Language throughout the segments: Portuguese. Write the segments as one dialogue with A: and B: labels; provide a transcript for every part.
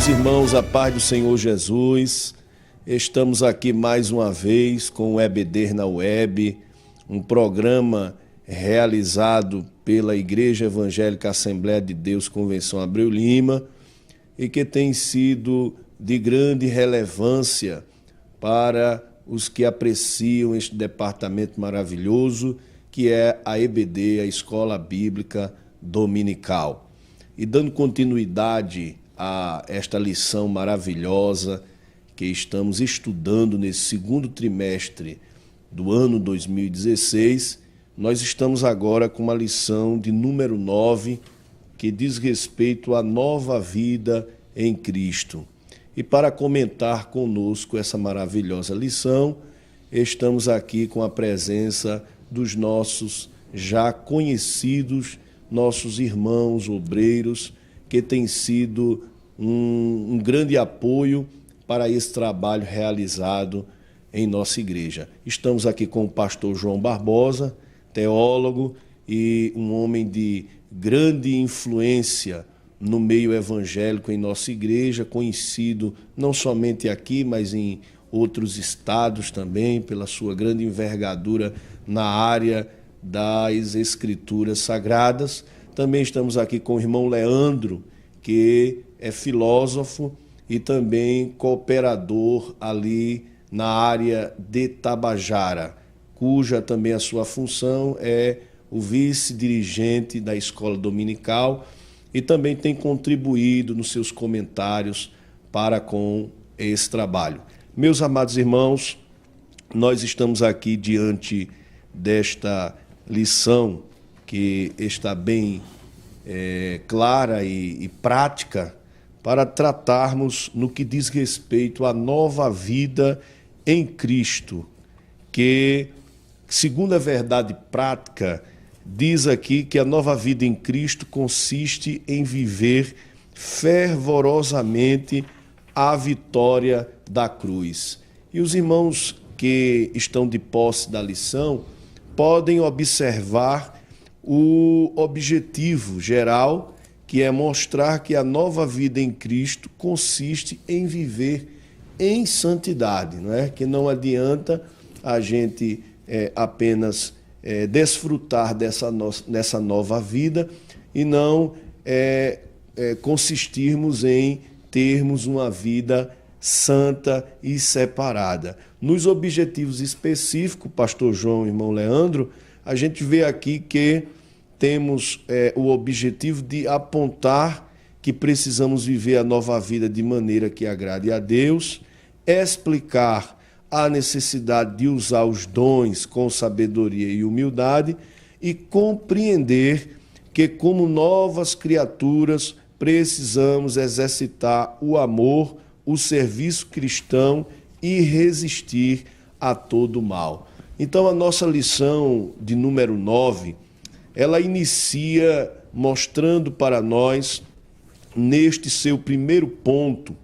A: Meus irmãos, a paz do Senhor Jesus, estamos aqui mais uma vez com o EBD na Web, um programa realizado pela Igreja Evangélica Assembleia de Deus Convenção Abreu Lima e que tem sido de grande relevância para os que apreciam este departamento maravilhoso que é a EBD, a Escola Bíblica Dominical. E dando continuidade a esta lição maravilhosa que estamos estudando nesse segundo trimestre do ano 2016, nós estamos agora com uma lição de número 9, que diz respeito à nova vida em Cristo. E para comentar conosco essa maravilhosa lição, estamos aqui com a presença dos nossos já conhecidos, nossos irmãos obreiros, que têm sido um grande apoio para esse trabalho realizado em nossa igreja. Estamos aqui com o pastor João Barbosa, teólogo e um homem de grande influência no meio evangélico em nossa igreja, conhecido não somente aqui, mas em outros estados também, pela sua grande envergadura na área das Escrituras Sagradas. Também estamos aqui com o irmão Leandro, que é filósofo e também cooperador ali na área de Tabajara, cuja também a sua função é o vice-dirigente da Escola Dominical e também tem contribuído nos seus comentários para com esse trabalho. Meus amados irmãos, nós estamos aqui diante desta lição que está bem clara e prática para tratarmos no que diz respeito à nova vida em Cristo, que, segundo a verdade prática, diz aqui que a nova vida em Cristo consiste em viver fervorosamente a vitória da cruz. E os irmãos que estão de posse da lição podem observar o objetivo geral, que é mostrar que a nova vida em Cristo consiste em viver em santidade, não é? Que não adianta a gente apenas desfrutar dessa nova vida e não consistirmos em termos uma vida santa e separada. Nos objetivos específicos, pastor João e irmão Leandro, a gente vê aqui que temos o objetivo de apontar que precisamos viver a nova vida de maneira que agrade a Deus, explicar a necessidade de usar os dons com sabedoria e humildade e compreender que, como novas criaturas, precisamos exercitar o amor, o serviço cristão e resistir a todo mal. Então, a nossa lição de número 9, ela inicia mostrando para nós, neste seu primeiro ponto,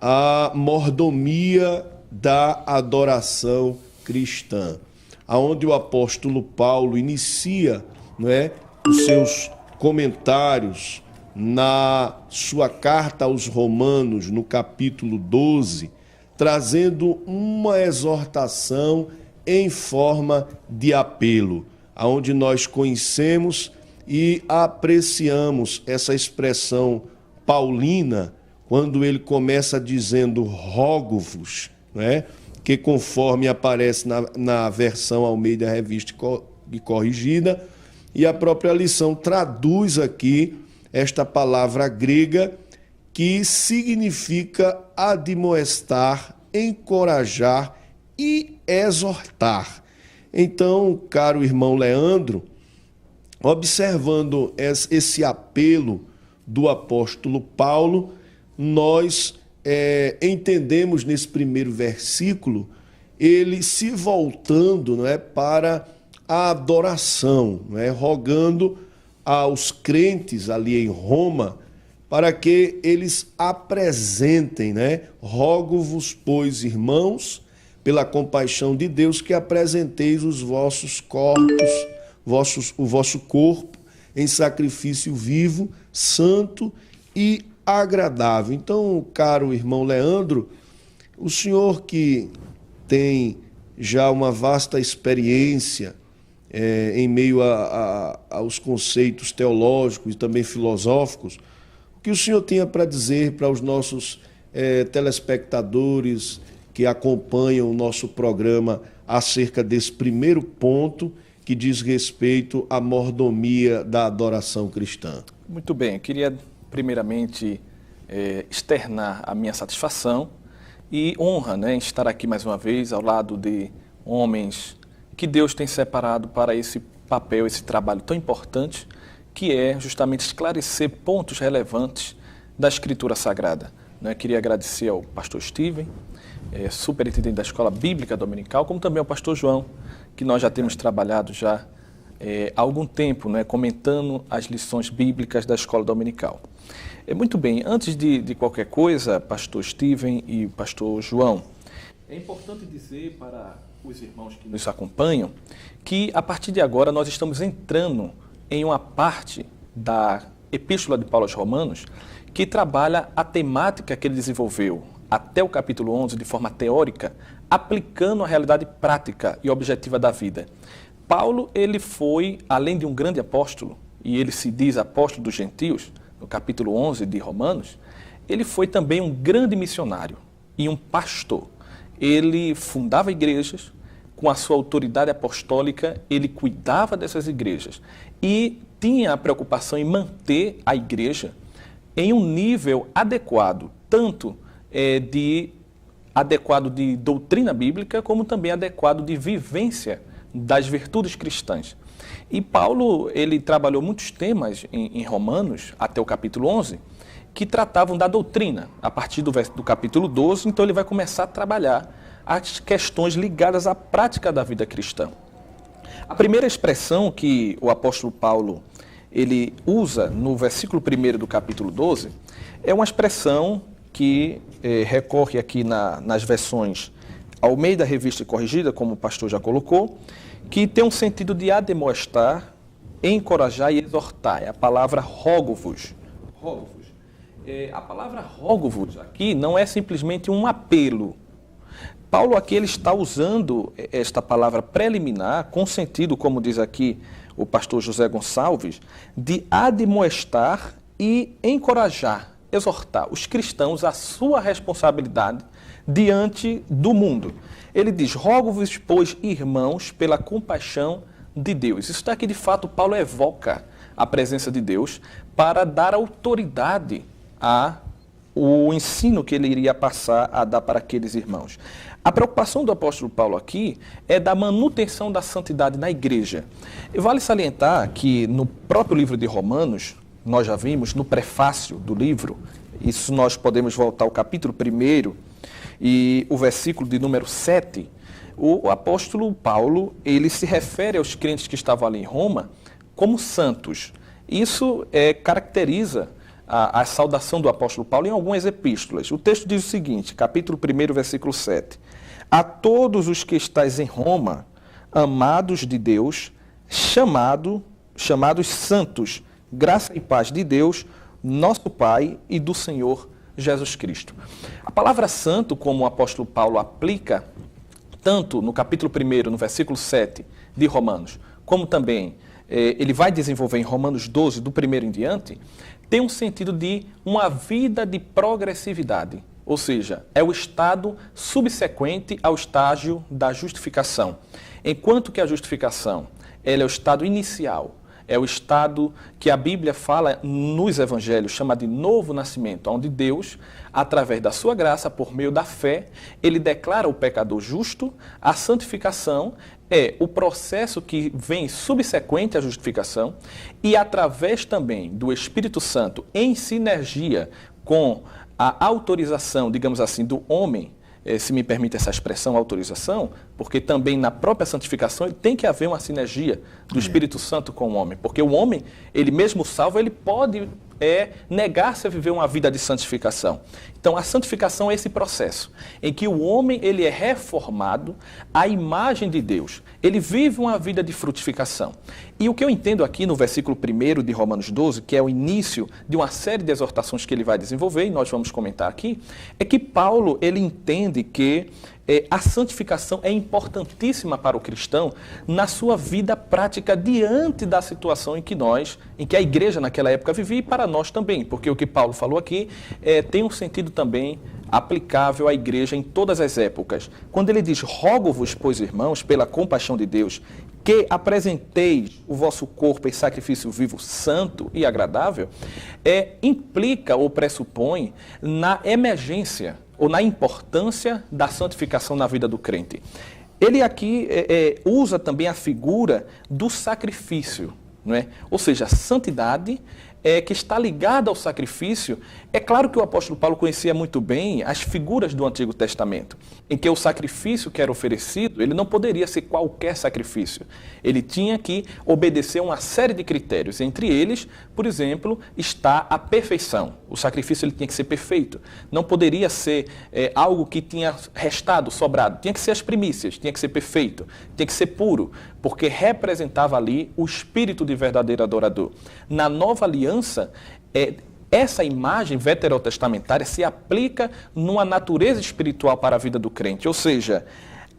A: a mordomia da adoração cristã, aonde o apóstolo Paulo inicia, os seus comentários na sua carta aos Romanos, no capítulo 12, trazendo uma exortação em forma de apelo, aonde nós conhecemos e apreciamos essa expressão paulina, quando ele começa dizendo rogo-vos, que conforme aparece na versão Almeida Revista e Corrigida, e a própria lição traduz aqui esta palavra grega que significa admoestar, encorajar e exortar. Então, caro irmão Leandro, observando esse apelo do apóstolo Paulo, nós entendemos nesse primeiro versículo ele se voltando para a adoração, rogando aos crentes ali em Roma para que eles apresentem, rogo-vos, pois, irmãos, pela compaixão de Deus, que apresenteis os vossos corpos, o vosso corpo em sacrifício vivo, santo e agradável. Então, caro irmão Leandro, o senhor que tem já uma vasta experiência em meio aos conceitos teológicos e também filosóficos, o que o senhor tinha para dizer para os nossos telespectadores que acompanham o nosso programa acerca desse primeiro ponto que diz respeito à mordomia da adoração cristã?
B: Muito bem, eu queria primeiramente externar a minha satisfação e honra, em estar aqui mais uma vez ao lado de homens que Deus tem separado para esse papel, esse trabalho tão importante, que é justamente esclarecer pontos relevantes da Escritura Sagrada. Queria agradecer ao pastor Steven, superintendente da Escola Bíblica Dominical, como também ao pastor João, que nós já temos trabalhado já há algum tempo, comentando as lições bíblicas da Escola Dominical. Muito bem, antes de qualquer coisa, pastor Steven e pastor João, é importante dizer para os irmãos que nos acompanham que a partir de agora nós estamos entrando em uma parte da Epístola de Paulo aos Romanos que trabalha a temática que ele desenvolveu até o capítulo 11 de forma teórica, aplicando a realidade prática e objetiva da vida. Paulo, ele foi, além de um grande apóstolo, e ele se diz apóstolo dos gentios, no capítulo 11 de Romanos, ele foi também um grande missionário e um pastor. Ele fundava igrejas, com a sua autoridade apostólica, ele cuidava dessas igrejas e tinha a preocupação em manter a igreja em um nível adequado, tanto adequado de doutrina bíblica, como também adequado de vivência das virtudes cristãs. E Paulo, ele trabalhou muitos temas em Romanos, até o capítulo 11, que tratavam da doutrina. A partir do capítulo 12, então ele vai começar a trabalhar as questões ligadas à prática da vida cristã. A primeira expressão que o apóstolo Paulo ele usa no versículo 1 do capítulo 12 é uma expressão que recorre aqui nas versões Almeida Revista e Corrigida, como o pastor já colocou, que tem um sentido de admoestar, encorajar e exortar. É a palavra rogo-vos. A palavra rogo-vos aqui não é simplesmente um apelo. Paulo aqui ele está usando esta palavra preliminar com sentido, como diz aqui o pastor José Gonçalves, de admoestar e encorajar, exortar os cristãos à sua responsabilidade diante do mundo. Ele diz, rogo-vos, pois, irmãos, pela compaixão de Deus. Isso daqui, de fato, Paulo evoca a presença de Deus para dar autoridade ao ensino que ele iria passar a dar para aqueles irmãos. A preocupação do apóstolo Paulo aqui é da manutenção da santidade na igreja. E vale salientar que no próprio livro de Romanos, nós já vimos no prefácio do livro, isso nós podemos voltar ao capítulo 1 e o versículo de número 7, o apóstolo Paulo, ele se refere aos crentes que estavam ali em Roma como santos. Isso caracteriza a saudação do apóstolo Paulo em algumas epístolas. O texto diz o seguinte, capítulo 1, versículo 7. A todos os que estáis em Roma, amados de Deus, chamados santos, graça e paz de Deus, nosso Pai e do Senhor Jesus Cristo. A palavra santo, como o apóstolo Paulo aplica, tanto no capítulo 1, no versículo 7 de Romanos, como também ele vai desenvolver em Romanos 12, do 1 em diante, tem um sentido de uma vida de progressividade, ou seja, é o estado subsequente ao estágio da justificação. Enquanto que a justificação ela é o estado inicial, é o estado que a Bíblia fala nos evangelhos, chama de novo nascimento, onde Deus, através da sua graça, por meio da fé, ele declara o pecador justo. A santificação é o processo que vem subsequente à justificação e através também do Espírito Santo, em sinergia com a autorização, digamos assim, do homem, se me permite essa expressão, autorização, porque também na própria santificação tem que haver uma sinergia do Espírito Santo com o homem, porque o homem, ele mesmo salvo, ele pode é negar-se a viver uma vida de santificação. Então, a santificação é esse processo em que o homem ele é reformado à imagem de Deus. Ele vive uma vida de frutificação. E o que eu entendo aqui no versículo 1 de Romanos 12, que é o início de uma série de exortações que ele vai desenvolver, e nós vamos comentar aqui, é que Paulo ele entende que a santificação é importantíssima para o cristão na sua vida prática diante da situação em que a igreja naquela época vivia e para nós também, porque o que Paulo falou aqui tem um sentido também aplicável à igreja em todas as épocas. Quando ele diz, rogo-vos, pois, irmãos, pela compaixão de Deus, que apresenteis o vosso corpo em sacrifício vivo, santo e agradável, implica ou pressupõe na emergência ou na importância da santificação na vida do crente. Ele aqui usa também a figura do sacrifício, não é? Ou seja, a santidade que está ligada ao sacrifício. É claro que o apóstolo Paulo conhecia muito bem as figuras do Antigo Testamento, em que o sacrifício que era oferecido, ele não poderia ser qualquer sacrifício. Ele tinha que obedecer a uma série de critérios. Entre eles, por exemplo, está a perfeição. O sacrifício ele tinha que ser perfeito. Não poderia ser algo que tinha restado, sobrado. Tinha que ser as primícias, tinha que ser perfeito, tinha que ser puro, porque representava ali o espírito de verdadeiro adorador. Na nova aliança, essa imagem veterotestamentária se aplica numa natureza espiritual para a vida do crente. Ou seja,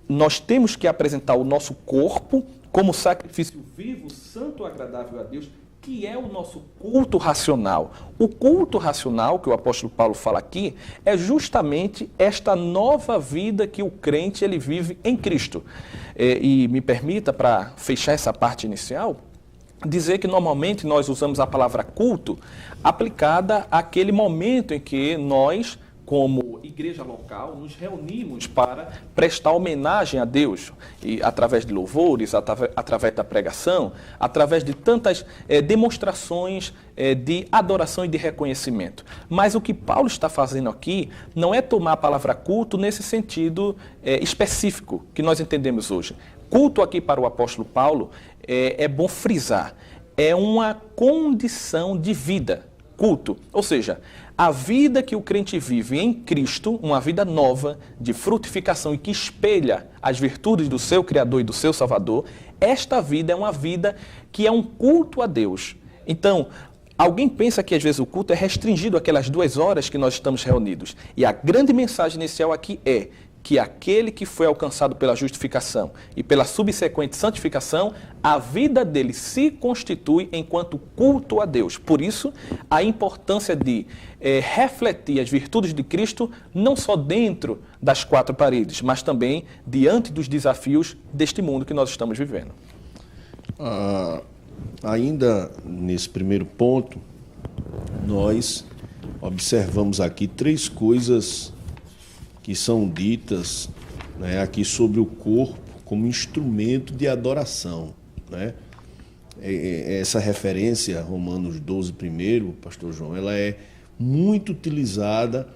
B: nós temos que apresentar o nosso corpo como sacrifício vivo, santo e agradável a Deus, que é o nosso culto racional. O culto racional, que o apóstolo Paulo fala aqui, é justamente esta nova vida que o crente ele vive em Cristo. E me permita, para fechar essa parte inicial, dizer que normalmente nós usamos a palavra culto aplicada àquele momento em que nós, como igreja local, nos reunimos para prestar homenagem a Deus, e através de louvores, através da pregação, através de tantas demonstrações de adoração e de reconhecimento. Mas o que Paulo está fazendo aqui não é tomar a palavra culto nesse sentido específico que nós entendemos hoje. Culto aqui para o apóstolo Paulo, é bom frisar, é uma condição de vida, culto. Ou seja, a vida que o crente vive em Cristo, uma vida nova, de frutificação e que espelha as virtudes do seu Criador e do seu Salvador, esta vida é uma vida que é um culto a Deus. Então, alguém pensa que às vezes o culto é restringido àquelas 2 horas que nós estamos reunidos. E a grande mensagem inicial aqui é que aquele que foi alcançado pela justificação e pela subsequente santificação, a vida dele se constitui enquanto culto a Deus. Por isso, a importância de refletir as virtudes de Cristo, não só dentro das 4 paredes, mas também diante dos desafios deste mundo que nós estamos vivendo.
A: Ainda nesse primeiro ponto, nós observamos aqui 3 coisas que são ditas, né, aqui sobre o corpo como instrumento de adoração, né? Essa referência, Romanos 12, primeiro, pastor João, ela é muito utilizada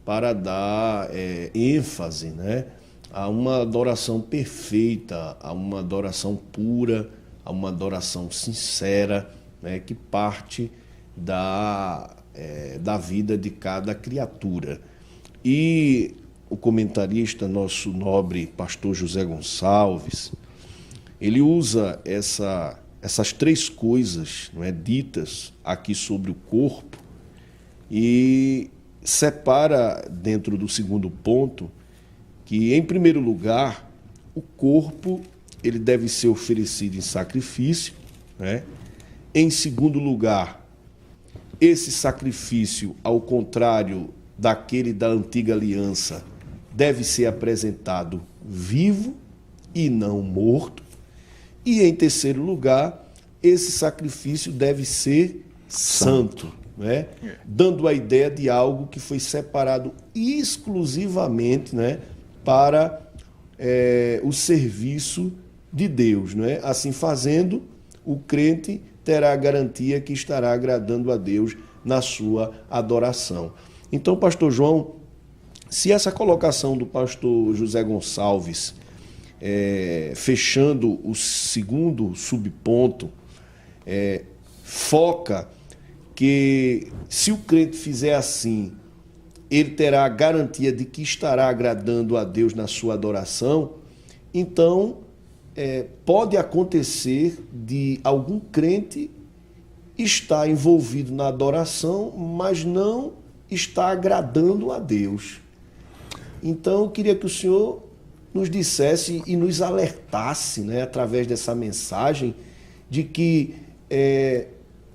A: para dar ênfase, né, a uma adoração perfeita, a uma adoração pura, a uma adoração sincera, né, que parte da vida de cada criatura. E o comentarista, nosso nobre pastor José Gonçalves, ele usa essas 3 coisas, não é, ditas aqui sobre o corpo e separa dentro do segundo ponto que, em primeiro lugar, o corpo ele deve ser oferecido em sacrifício, né? Em segundo lugar, esse sacrifício, ao contrário daquele da antiga aliança, deve ser apresentado vivo e não morto. E em terceiro lugar, esse sacrifício deve ser santo, né? Dando a ideia de algo que foi separado exclusivamente, né, para o serviço de Deus, né? Assim fazendo, o crente terá a garantia que estará agradando a Deus na sua adoração. Então, pastor João, se essa colocação do pastor José Gonçalves, fechando o segundo subponto, foca que se o crente fizer assim, ele terá a garantia de que estará agradando a Deus na sua adoração, então pode acontecer de algum crente estar envolvido na adoração, mas não está agradando a Deus. Então eu queria que o senhor nos dissesse e nos alertasse, né, através dessa mensagem, de que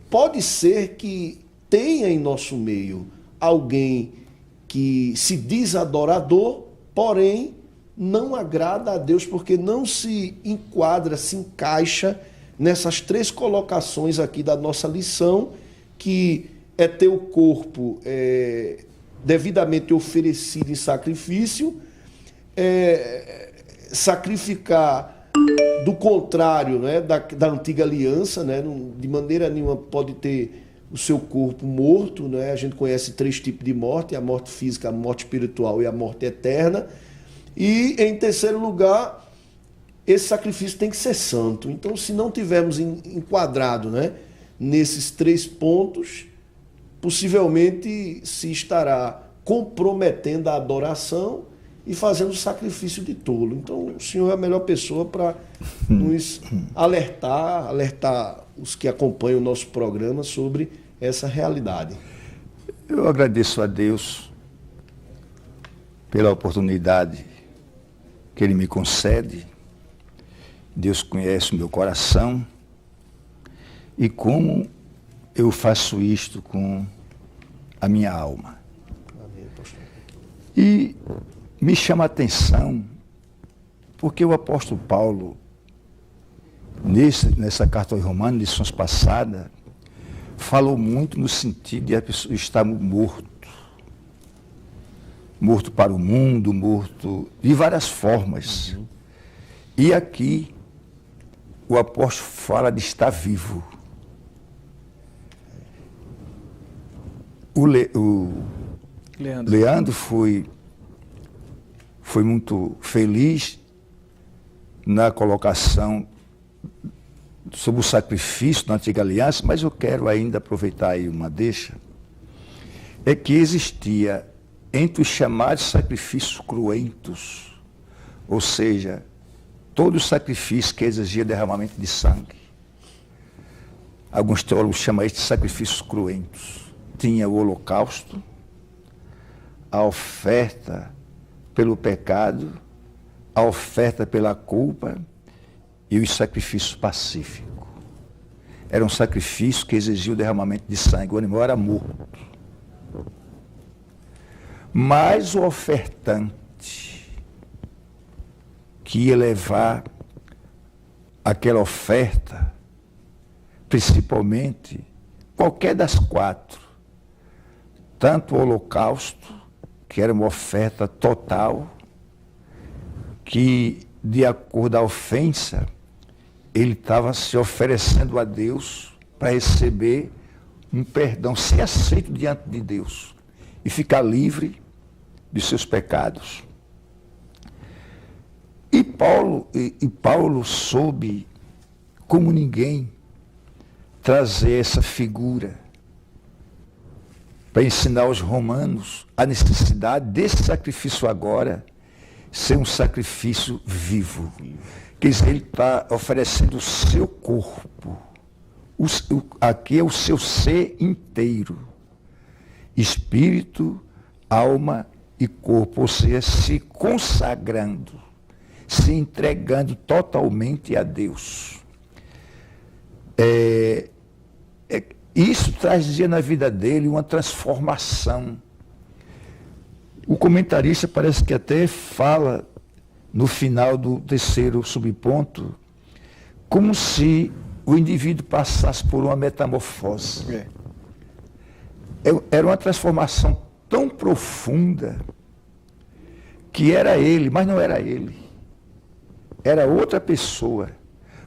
A: pode ser que tenha em nosso meio alguém que se diz adorador, porém não agrada a Deus porque não se enquadra, se encaixa nessas 3 colocações aqui da nossa lição, que é ter o corpo devidamente oferecido em sacrifício, sacrificar do contrário, né, da antiga aliança, né, de maneira nenhuma pode ter o seu corpo morto, né? A gente conhece 3 tipos de morte: a morte física, a morte espiritual e a morte eterna. E, em terceiro lugar, esse sacrifício tem que ser santo. Então, se não tivermos enquadrado, né, nesses 3 pontos, possivelmente se estará comprometendo a adoração e fazendo sacrifício de tolo. Então, o senhor é a melhor pessoa para nos alertar os que acompanham o nosso programa sobre essa realidade.
C: Eu agradeço a Deus pela oportunidade que Ele me concede. Deus conhece o meu coração e como eu faço isto com a minha alma.
A: Amém, pastor.
C: E me chama a atenção porque o apóstolo Paulo, nessa carta aos Romanos, lições passadas, falou muito no sentido de a pessoa estar morto para o mundo, morto de várias formas. Uhum. E aqui o apóstolo fala de estar vivo. O Leandro foi muito feliz na colocação sobre o sacrifício na antiga aliança, mas eu quero ainda aproveitar aí uma deixa, é que existia entre os chamados sacrifícios cruentos, ou seja, todo sacrifício que exigia derramamento de sangue. Alguns teólogos chamam isso de sacrifícios cruentos. Tinha o holocausto, a oferta pelo pecado, a oferta pela culpa e o sacrifício pacífico. Era um sacrifício que exigia o derramamento de sangue. O animal era morto. Mas o ofertante que ia levar aquela oferta, principalmente qualquer das 4, tanto o holocausto, que era uma oferta total, que de acordo à ofensa, ele estava se oferecendo a Deus para receber um perdão, ser aceito diante de Deus e ficar livre de seus pecados. E Paulo soube, como ninguém, trazer essa figura para ensinar aos romanos a necessidade desse sacrifício agora ser um sacrifício vivo. Quer dizer, ele está oferecendo o seu corpo. Aqui é o seu ser inteiro. Espírito, alma e corpo. Ou seja, se consagrando, se entregando totalmente a Deus. Isso trazia na vida dele uma transformação. O comentarista parece que até fala no final do 3º subponto, como se o indivíduo passasse por uma metamorfose. Era uma transformação tão profunda que era ele, mas não era ele. Era outra pessoa.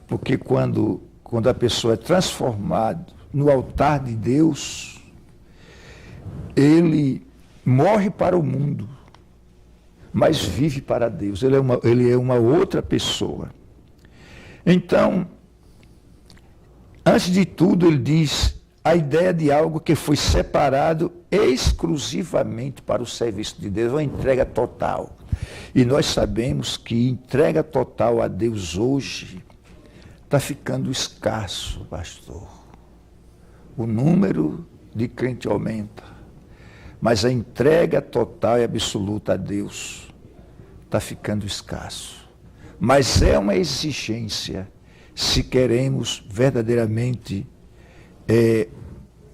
C: Porque quando a pessoa é transformada no altar de Deus, ele morre para o mundo, mas vive para Deus. Ele é uma outra pessoa. Então, antes de tudo, ele diz a ideia de algo que foi separado exclusivamente para o serviço de Deus, uma entrega total. E nós sabemos que entrega total a Deus hoje está ficando escasso, pastor. O número de crentes aumenta, mas a entrega total e absoluta a Deus está ficando escasso. Mas é uma exigência se queremos verdadeiramente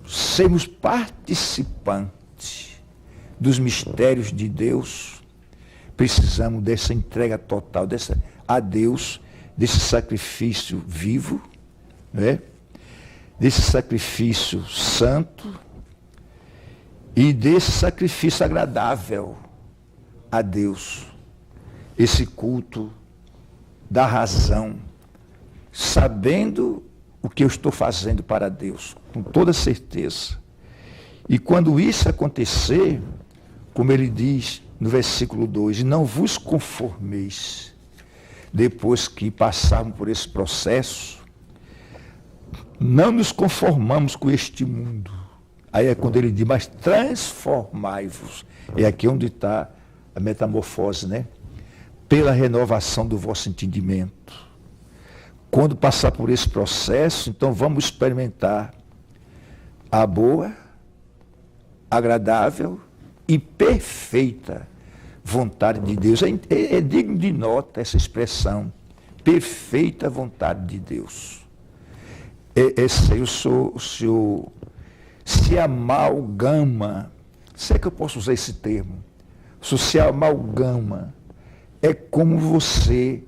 C: sermos participantes dos mistérios de Deus. Precisamos dessa entrega total a Deus, desse sacrifício vivo, né? Desse sacrifício santo e desse sacrifício agradável a Deus. Esse culto da razão, sabendo o que eu estou fazendo para Deus, com toda certeza. E quando isso acontecer, como ele diz no versículo 2, não vos conformeis, depois que passarmos por esse processo, não nos conformamos com este mundo. Aí é quando ele diz, mas transformai-vos. É aqui onde está a metamorfose, né? Pela renovação do vosso entendimento. Quando passar por esse processo, então vamos experimentar a boa, agradável e perfeita vontade de Deus. É digno de nota essa expressão, perfeita vontade de Deus. O Senhor se amalgama, sei que eu posso usar esse termo, se amalgama, é como você,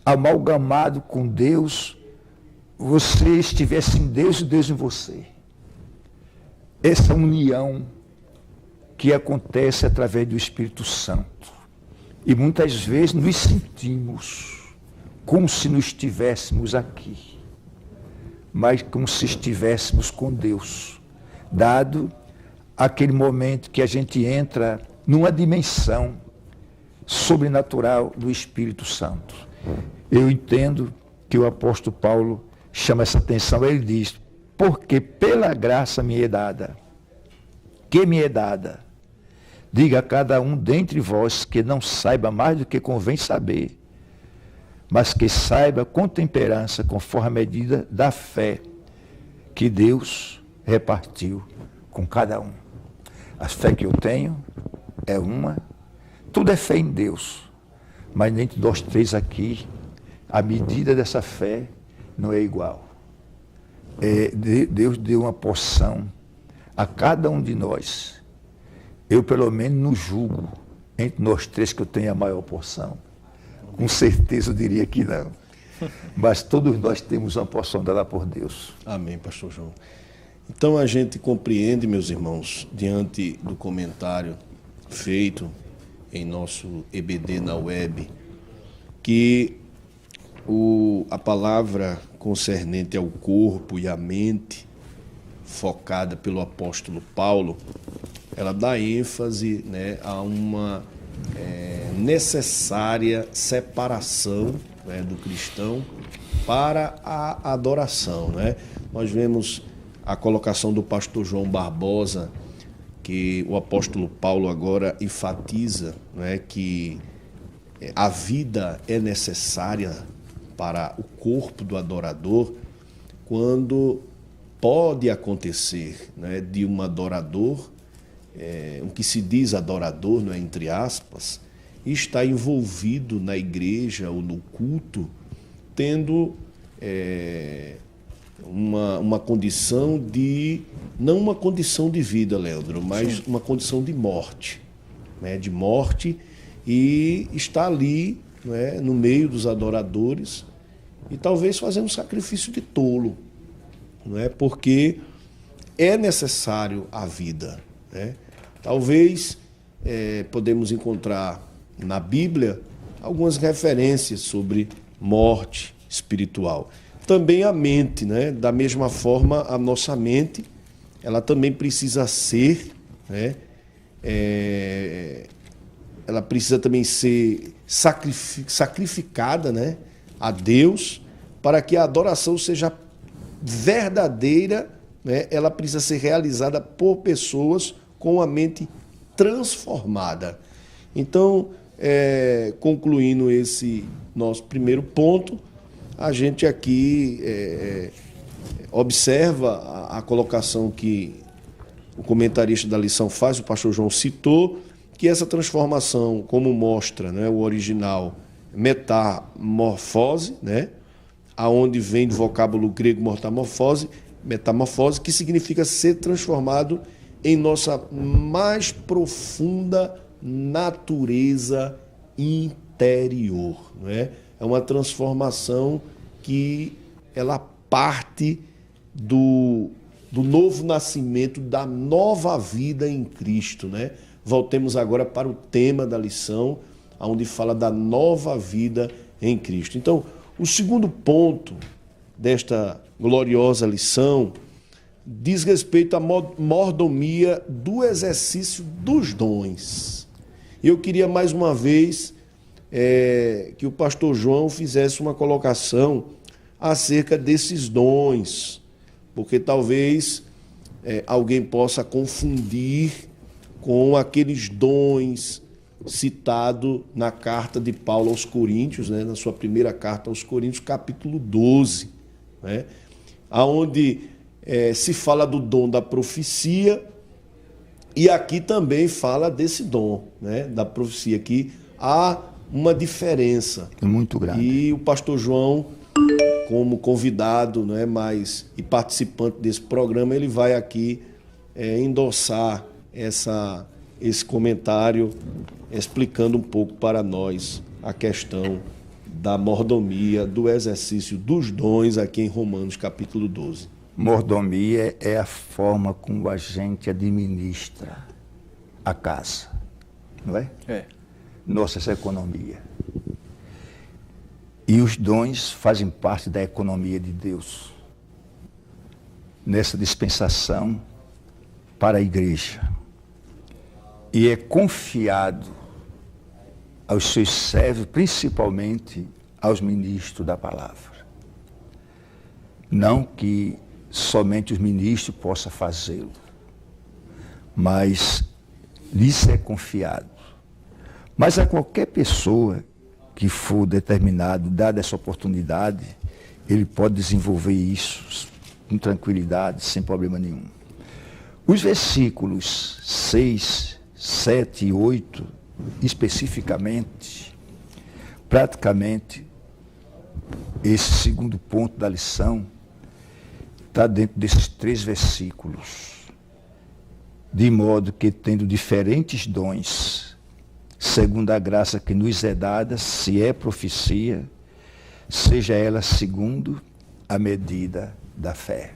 C: amalgamado com Deus, você estivesse em Deus e Deus em você. Essa união que acontece através do Espírito Santo. E muitas vezes nos sentimos como se não estivéssemos aqui, mas como se estivéssemos com Deus, dado aquele momento que a gente entra numa dimensão sobrenatural do Espírito Santo. Eu entendo que o apóstolo Paulo chama essa atenção, ele diz, porque pela graça me é dada, que me é dada, diga a cada um dentre vós que não saiba mais do que convém saber, mas que saiba com temperança, conforme a medida da fé que Deus repartiu com cada um. A fé que eu tenho é uma, tudo é fé em Deus, mas entre nós três aqui, a medida dessa fé não é igual. Deus deu uma porção a cada um de nós. Eu, pelo menos, não julgo entre nós três que eu tenho a maior porção. Com certeza eu diria que não. Mas todos nós temos uma porção dada por Deus.
A: Amém, pastor João. Então a gente compreende, meus irmãos, diante do comentário feito em nosso EBD na web, que a palavra concernente ao corpo e à mente, focada pelo apóstolo Paulo, ela dá ênfase, né, a uma necessária separação, né, do cristão para a adoração, né? Nós vemos a colocação do pastor João Barbosa, que o apóstolo Paulo agora enfatiza, né, que a vida é necessária para o corpo do adorador, quando pode acontecer, né, de um adorador, o que se diz adorador, não é, entre aspas, está envolvido na igreja ou no culto, tendo uma condição de, não uma condição de vida, Leandro, mas sim, uma condição de morte, né, de morte, e está ali, né, no meio dos adoradores e talvez fazendo um sacrifício de tolo, não é? Porque é necessário a vida, né? Talvez podemos encontrar na Bíblia algumas referências sobre morte espiritual. Também a mente, né? Da mesma forma, a nossa mente, ela também precisa ser, né? Ela precisa também ser sacrificada, né, a Deus, para que a adoração seja verdadeira né, ela precisa ser realizada por pessoas com a mente transformada. Então, concluindo esse nosso primeiro ponto, a gente aqui observa a colocação que o comentarista da lição faz, o pastor João citou, que essa transformação, como mostra, né, o original, metamorfose, né, aonde vem do vocábulo grego metamorfose, que significa ser transformado em nossa mais profunda natureza interior. Né? É uma transformação que ela parte do novo nascimento, da nova vida em Cristo. Né? Voltemos agora para o tema da lição, onde fala da nova vida em Cristo. Então, o segundo ponto desta gloriosa lição diz respeito à mordomia do exercício dos dons. Eu queria mais uma vez que o pastor João fizesse uma colocação acerca desses dons, porque talvez alguém possa confundir com aqueles dons citado na carta de Paulo aos Coríntios, né, na sua primeira carta aos Coríntios, capítulo 12, né, onde se fala do dom da profecia, e aqui também fala desse dom, né, da profecia. Aqui há uma diferença.
C: É muito grande.
A: E o pastor João, como convidado, né, e participante desse programa, ele vai aqui endossar esse comentário, explicando um pouco para nós a questão da mordomia, do exercício dos dons aqui em Romanos capítulo 12.
C: Mordomia é a forma como a gente administra a casa, não é? Nossa economia. E os dons fazem parte da economia de Deus, nessa dispensação para a igreja. E é confiado aos seus servos, principalmente aos ministros da palavra. Não que somente os ministros possam fazê-lo, mas lhes é confiado. Mas a qualquer pessoa que for determinado, dada essa oportunidade, ele pode desenvolver isso com tranquilidade, sem problema nenhum. Os versículos 6, 7 e 8, especificamente, praticamente, esse segundo ponto da lição está dentro desses 3 versículos. De modo que, tendo diferentes dons, segundo a graça que nos é dada, se é profecia, seja ela segundo a medida da fé.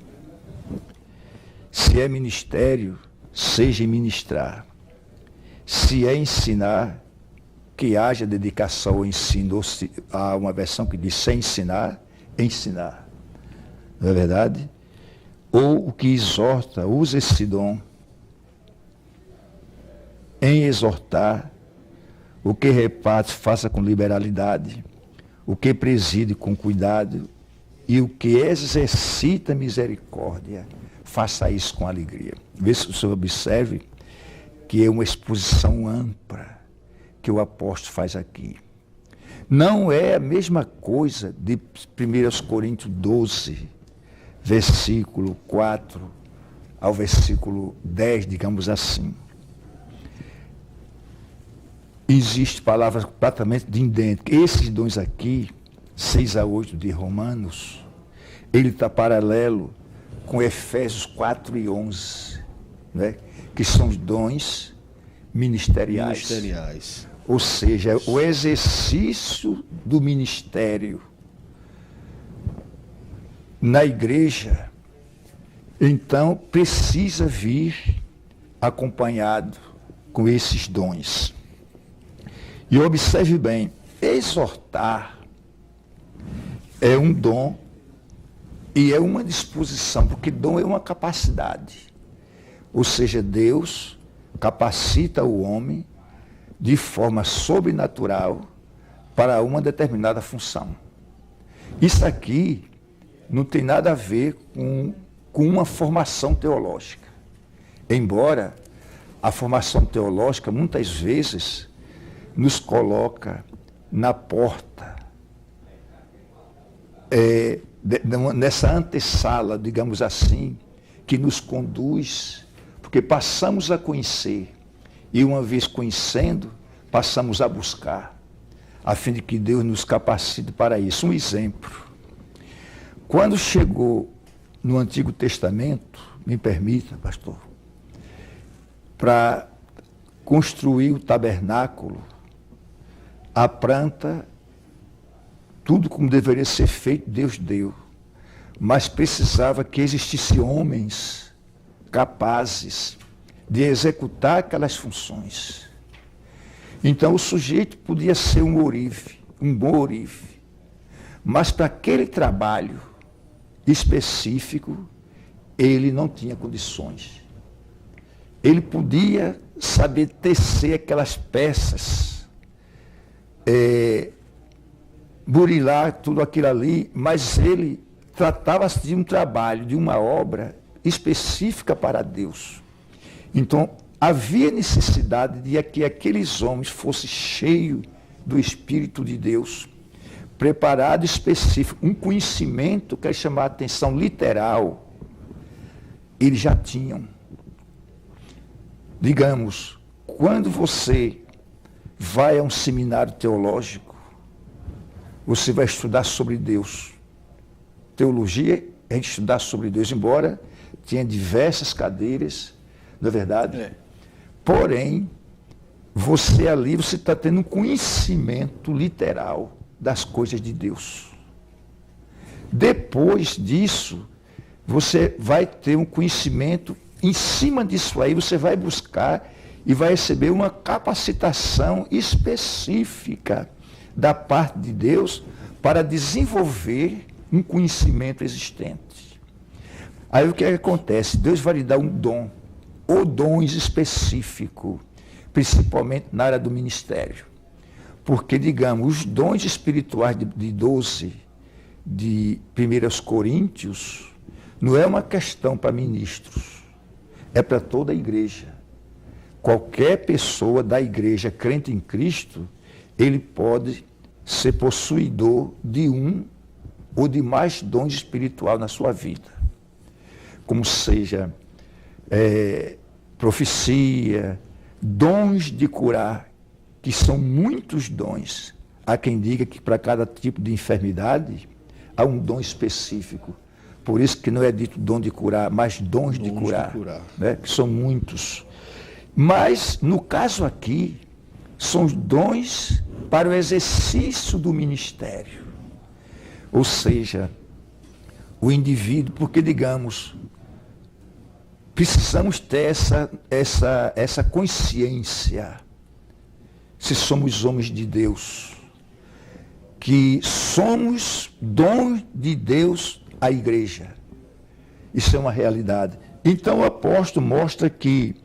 C: Se é ministério, seja em ministrar. Se é ensinar, que haja dedicação ao ensino. Há uma versão que diz sem ensinar, ensinar. Não é verdade? Ou o que exorta, usa esse dom em exortar. O que reparte, faça com liberalidade. O que preside, com cuidado. E o que exercita misericórdia, faça isso com alegria. Vê se o senhor observe que é uma exposição ampla que o apóstolo faz aqui. Não é a mesma coisa de 1 Coríntios 12, versículo 4 ao versículo 10, digamos assim. Existem palavras completamente idênticas. Esses dons aqui, 6 a 8 de Romanos, ele está paralelo com Efésios 4 e 11, né? Que são os dons ministeriais. Ou seja, o exercício do ministério na igreja, então, precisa vir acompanhado com esses dons. E observe bem, exortar é um dom e é uma disposição, porque dom é uma capacidade. Ou seja, Deus capacita o homem de forma sobrenatural para uma determinada função. Isso aqui não tem nada a ver com com uma formação teológica. Embora a formação teológica, muitas vezes, nos coloca na porta, nessa antessala, digamos assim, que nos conduz, porque passamos a conhecer, e uma vez conhecendo, passamos a buscar, a fim de que Deus nos capacite para isso. Um exemplo. Quando chegou no Antigo Testamento, me permita, pastor, para construir o tabernáculo, a planta, tudo como deveria ser feito, Deus deu. Mas precisava que existissem homens capazes de executar aquelas funções. Então o sujeito podia ser um ourive, um bom ourive. Mas para aquele trabalho específico, ele não tinha condições. Ele podia saber tecer aquelas peças, burilar tudo aquilo ali, mas ele tratava-se de um trabalho, de uma obra específica para Deus. Então, havia necessidade de que aqueles homens fossem cheios do Espírito de Deus, preparado específico, um conhecimento que é chamar a atenção literal, eles já tinham. Digamos, quando você vai a um seminário teológico, você vai estudar sobre Deus. Teologia é estudar sobre Deus, embora tenha diversas cadeiras, não é verdade? Porém, você ali, você está tendo um conhecimento literal das coisas de Deus. Depois disso, você vai ter um conhecimento, em cima disso aí, você vai buscar e vai receber uma capacitação específica da parte de Deus para desenvolver um conhecimento existente. Aí o que acontece? Deus vai lhe dar um dom, ou dons específicos, principalmente na área do ministério. Porque, digamos, os dons espirituais de 12 de 1 Coríntios não é uma questão para ministros, é para toda a igreja. Qualquer pessoa da igreja crente em Cristo, ele pode ser possuidor de um ou de mais dons espirituais na sua vida. Como seja profecia, dons de curar, que são muitos dons. Há quem diga que para cada tipo de enfermidade há um dom específico. Por isso que não é dito dom de curar, mas dons de curar. Né? Que são muitos. Mas, no caso aqui, são os dons para o exercício do ministério. Ou seja, o indivíduo, porque, digamos, precisamos ter essa consciência, se somos homens de Deus, que somos dom de Deus à igreja. Isso é uma realidade. Então o apóstolo mostra que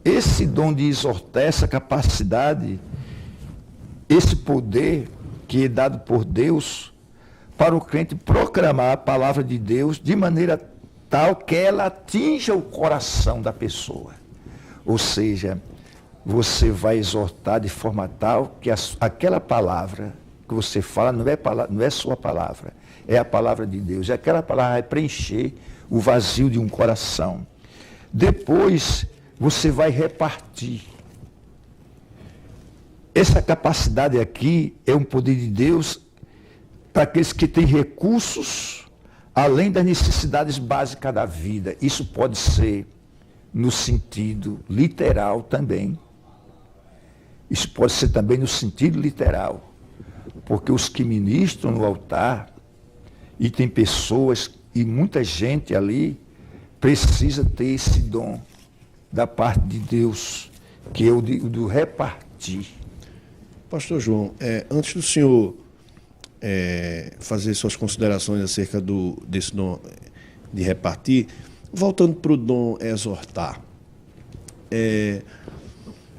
C: esse dom de exortar, essa capacidade, esse poder que é dado por Deus para o crente proclamar a palavra de Deus de maneira tal que ela atinja o coração da pessoa. Ou seja, você vai exortar de forma tal que aquela palavra que você fala não é sua palavra, é a palavra de Deus. E aquela palavra vai preencher o vazio de um coração. Depois, você vai repartir. Essa capacidade aqui é um poder de Deus para aqueles que têm recursos além das necessidades básicas da vida. Isso pode ser no sentido literal também. Isso pode ser também no sentido literal. Porque os que ministram no altar, e tem pessoas e muita gente ali, precisa ter esse dom da parte de Deus, que é o do repartir.
A: Pastor João, antes do senhor fazer suas considerações acerca desse dom de repartir, voltando para o dom exortar,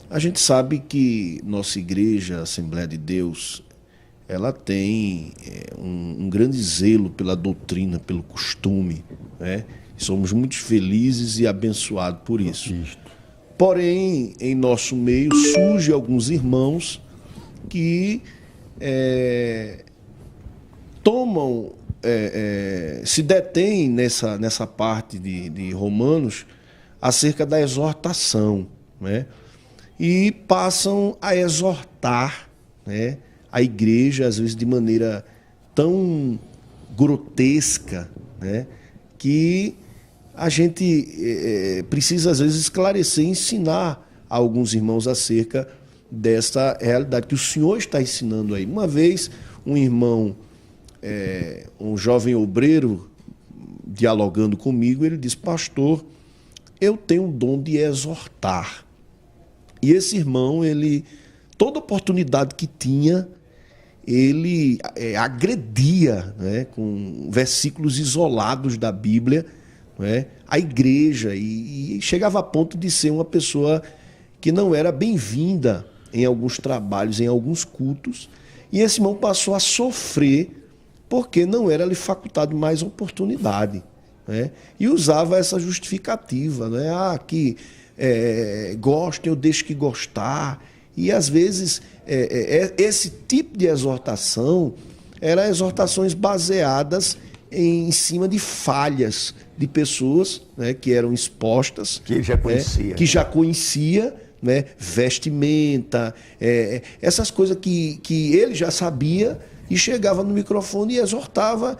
A: a gente sabe que nossa igreja, a Assembleia de Deus, ela tem um grande zelo pela doutrina, pelo costume, né? Somos muito felizes e abençoados por isso. Porém, em nosso meio surgem alguns irmãos que tomam, se detêm nessa parte de Romanos acerca da exortação, né? E passam a exortar, né, a igreja, às vezes de maneira tão grotesca, né, que a gente precisa, às vezes, esclarecer e ensinar a alguns irmãos acerca dessa realidade que o Senhor está ensinando aí. Uma vez, um irmão, um jovem obreiro, dialogando comigo, ele disse: pastor, eu tenho o dom de exortar. E esse irmão, toda oportunidade que tinha, ele agredia, né, com versículos isolados da Bíblia, né, a igreja, e chegava a ponto de ser uma pessoa que não era bem-vinda em alguns trabalhos, em alguns cultos. E esse irmão passou a sofrer porque não era lhe facultado mais oportunidade, né, e usava essa justificativa, né, que gostem, eu deixo que gostar. E às vezes esse tipo de exortação eram exortações baseadas em cima de falhas de pessoas, né, que eram expostas,
C: que ele já conhecia,
A: né, que já conhecia, né, vestimenta, essas coisas que ele já sabia, e chegava no microfone e exortava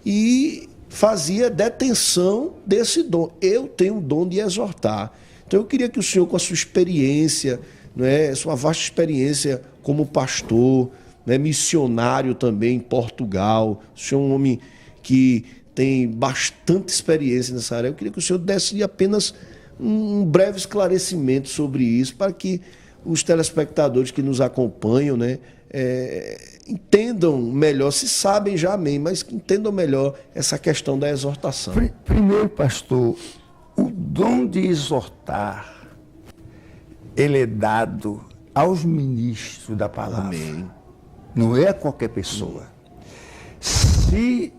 A: e fazia detenção desse dom. Eu tenho o dom de exortar. Então eu queria que o senhor, com a sua experiência, né, sua vasta experiência como pastor, né, missionário também em Portugal, o senhor é um homem que tem bastante experiência nessa área, eu queria que o senhor desse apenas um breve esclarecimento sobre isso, para que os telespectadores que nos acompanham, né, entendam melhor, se sabem já, amém, mas entendam melhor essa questão da exortação.
C: Primeiro, pastor, o dom de exortar, ele é dado aos ministros da palavra.
A: Amém.
C: Não é a qualquer pessoa. Se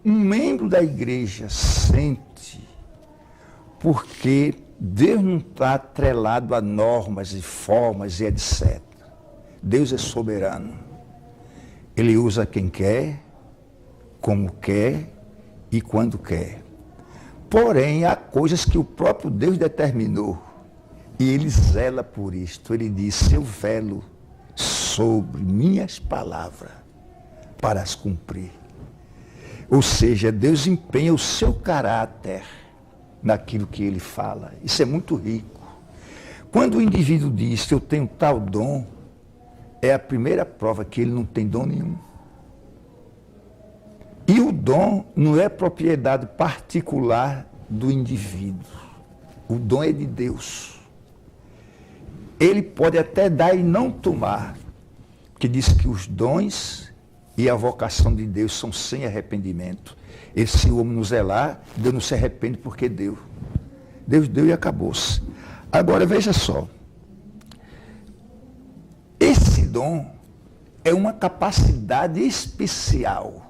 C: um membro da igreja sente, porque Deus não está atrelado a normas e formas e etc. Deus é soberano. Ele usa quem quer, como quer e quando quer. Porém, há coisas que o próprio Deus determinou e ele zela por isto. Ele diz: eu velo sobre minhas palavras para as cumprir. Ou seja, Deus empenha o seu caráter naquilo que ele fala. Isso é muito rico. Quando o indivíduo diz: eu tenho tal dom, é a primeira prova que ele não tem dom nenhum. E o dom não é propriedade particular do indivíduo. O dom é de Deus. Ele pode até dar e não tomar, porque diz que os dons e a vocação de Deus são sem arrependimento. Se o homem não zelar, Deus não se arrepende porque deu. Deus deu e acabou-se. Agora veja só. Esse dom é uma capacidade especial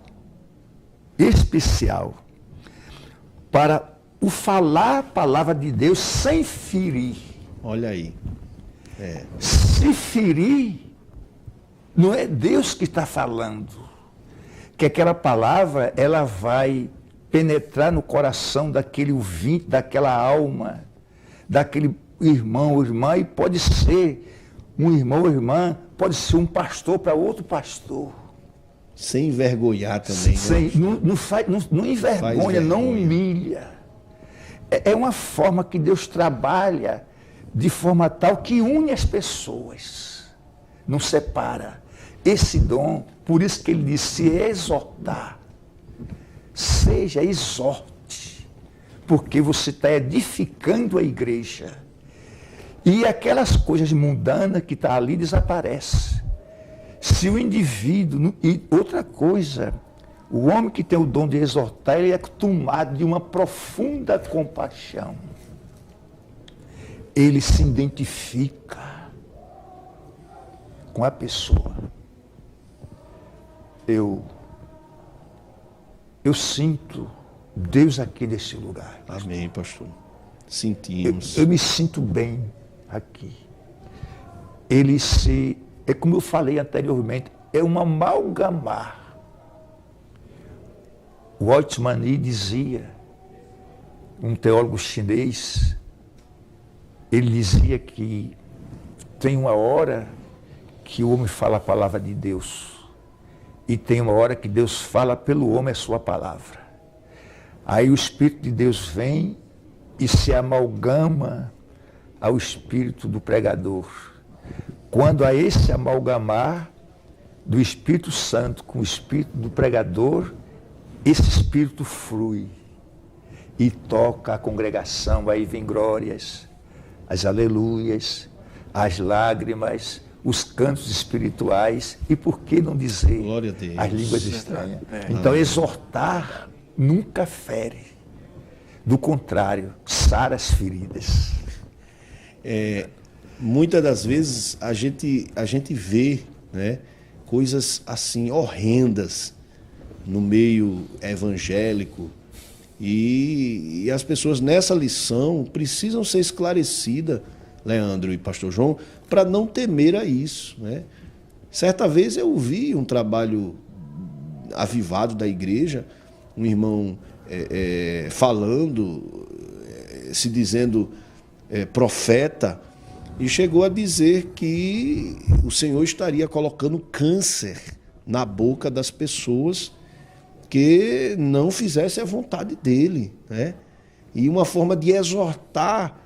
C: para o falar a palavra de Deus sem ferir.
A: Olha aí.
C: Se ferir, não é Deus que está falando, que aquela palavra ela vai penetrar no coração daquele ouvinte, daquela alma, daquele irmão ou irmã, e pode ser um irmão ou irmã, pode ser um pastor para outro pastor.
A: Sem envergonhar também.
C: Não envergonha, não humilha. É uma forma que Deus trabalha de forma tal que une as pessoas, não separa. Esse dom, por isso que ele diz: se exortar, seja, exorte, porque você está edificando a igreja. E aquelas coisas mundanas que estão ali desaparecem. Se o indivíduo... E outra coisa, o homem que tem o dom de exortar, ele é tomado de uma profunda compaixão. Ele se identifica com a pessoa. Eu sinto Deus aqui nesse lugar.
A: Amém, pastor. Sentimos.
C: Eu me sinto bem aqui. É como eu falei anteriormente, é um amalgamar. O Weizmann dizia, um teólogo chinês, ele dizia que tem uma hora que o homem fala a palavra de Deus e tem uma hora que Deus fala pelo homem a sua palavra. Aí o Espírito de Deus vem e se amalgama ao Espírito do pregador. Quando há esse amalgamar do Espírito Santo com o Espírito do pregador, esse Espírito flui e toca a congregação, aí vem glórias, as aleluias, as lágrimas, os cantos espirituais e, por que não dizer, as línguas estranhas. Então, exortar nunca fere. Do contrário, sara as feridas.
A: Muitas das vezes a gente vê, né, coisas assim horrendas no meio evangélico e as pessoas nessa lição precisam ser esclarecidas, Leandro e pastor João, para não temer a isso, né? Certa vez eu vi um trabalho avivado da igreja, um irmão falando, se dizendo profeta, e chegou a dizer que o Senhor estaria colocando câncer na boca das pessoas que não fizessem a vontade dele, né? E uma forma de exortar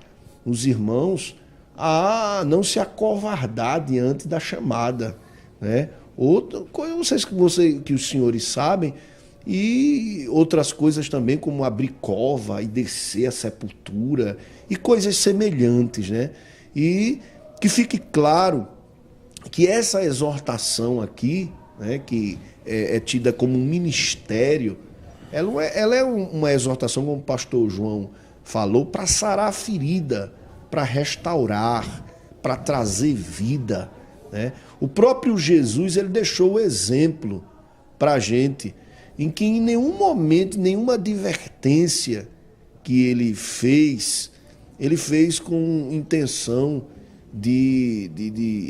A: os irmãos a não se acovardar diante da chamada, né? Outra coisa, não sei se que os senhores sabem, e outras coisas também, como abrir cova e descer a sepultura e coisas semelhantes, né? E que fique claro que essa exortação aqui, né, que é tida como um ministério, ela é uma exortação, como o pastor João falou, para sarar a ferida, para restaurar, para trazer vida, né? O próprio Jesus, ele deixou o exemplo para a gente, em que em nenhum momento, nenhuma advertência que ele fez com intenção de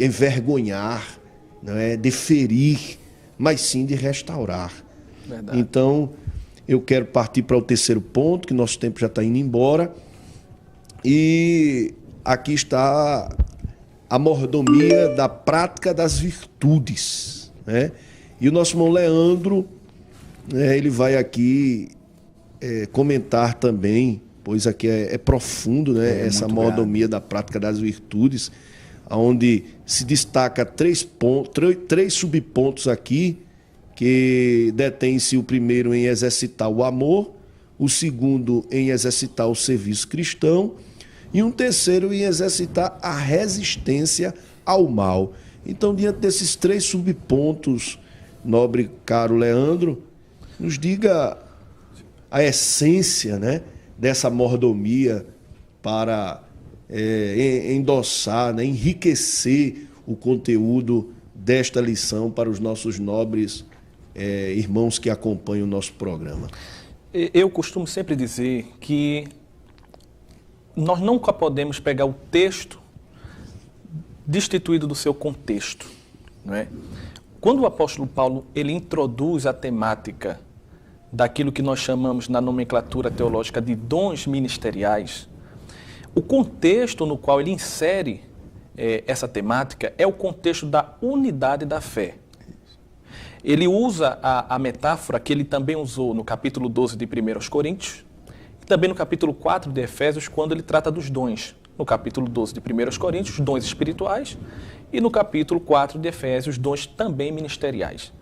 A: envergonhar, né, de ferir, mas sim de restaurar. Verdade. Então, eu quero partir para o terceiro ponto, que nosso tempo já está indo embora. E aqui está a mordomia da prática das virtudes, né? E o nosso irmão Leandro, ele vai aqui comentar também, pois aqui é profundo, né? Essa mordomia da prática das virtudes, onde se destaca três subpontos aqui, que detém-se o primeiro em exercitar o amor, o segundo em exercitar o serviço cristão e um terceiro em exercitar a resistência ao mal. Então, diante desses três subpontos, nobre caro Leandro, nos diga a essência, né, dessa mordomia para endossar, né, enriquecer o conteúdo desta lição para os nossos nobres irmãos que acompanham o nosso programa.
B: Eu costumo sempre dizer que nós nunca podemos pegar o texto destituído do seu contexto, não é? Quando o apóstolo Paulo ele introduz a temática daquilo que nós chamamos na nomenclatura teológica de dons ministeriais, o contexto no qual ele insere essa temática é o contexto da unidade da fé. Ele usa a metáfora que ele também usou no capítulo 12 de 1 Coríntios e também no capítulo 4 de Efésios, quando ele trata dos dons. No capítulo 12 de 1 Coríntios, dons espirituais, e no capítulo 4 de Efésios, dons também ministeriais.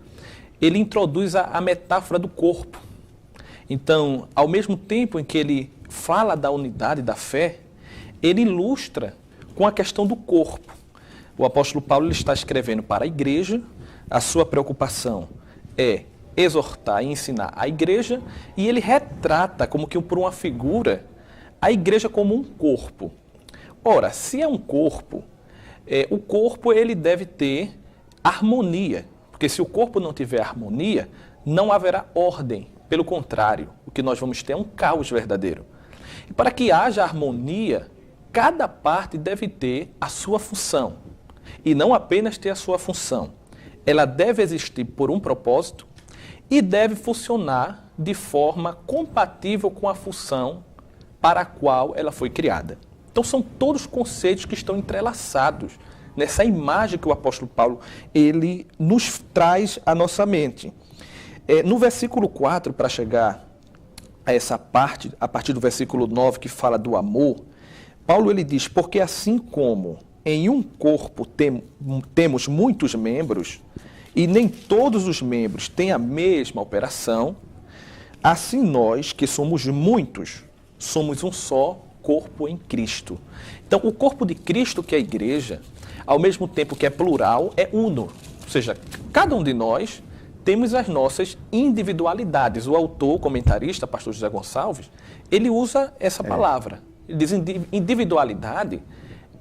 B: Ele introduz a metáfora do corpo. Então, ao mesmo tempo em que ele fala da unidade da fé, ele ilustra com a questão do corpo. O apóstolo Paulo ele está escrevendo para a igreja, a sua preocupação é exortar e ensinar a igreja, e ele retrata, como que por uma figura, a igreja como um corpo. Ora, se é um corpo, o corpo ele deve ter harmonia, porque se o corpo não tiver harmonia, não haverá ordem Pelo contrário, o que nós vamos ter é um caos verdadeiro. E para que haja harmonia, cada parte deve ter a sua função. E não apenas ter a sua função. Ela deve existir por um propósito e deve funcionar de forma compatível com a função para a qual ela foi criada. Então são todos conceitos que estão entrelaçados nessa imagem que o apóstolo Paulo ele nos traz à nossa mente. No versículo 4, para chegar a essa parte, a partir do versículo 9, que fala do amor, Paulo ele diz, porque assim como em um corpo temos muitos membros, e nem todos os membros têm a mesma operação, assim nós, que somos muitos, somos um só corpo em Cristo. Então, o corpo de Cristo, que é a igreja, ao mesmo tempo que é plural, é uno. Ou seja, cada um de nós temos as nossas individualidades. O autor, o comentarista, pastor José Gonçalves, ele usa essa palavra. Ele diz que individualidade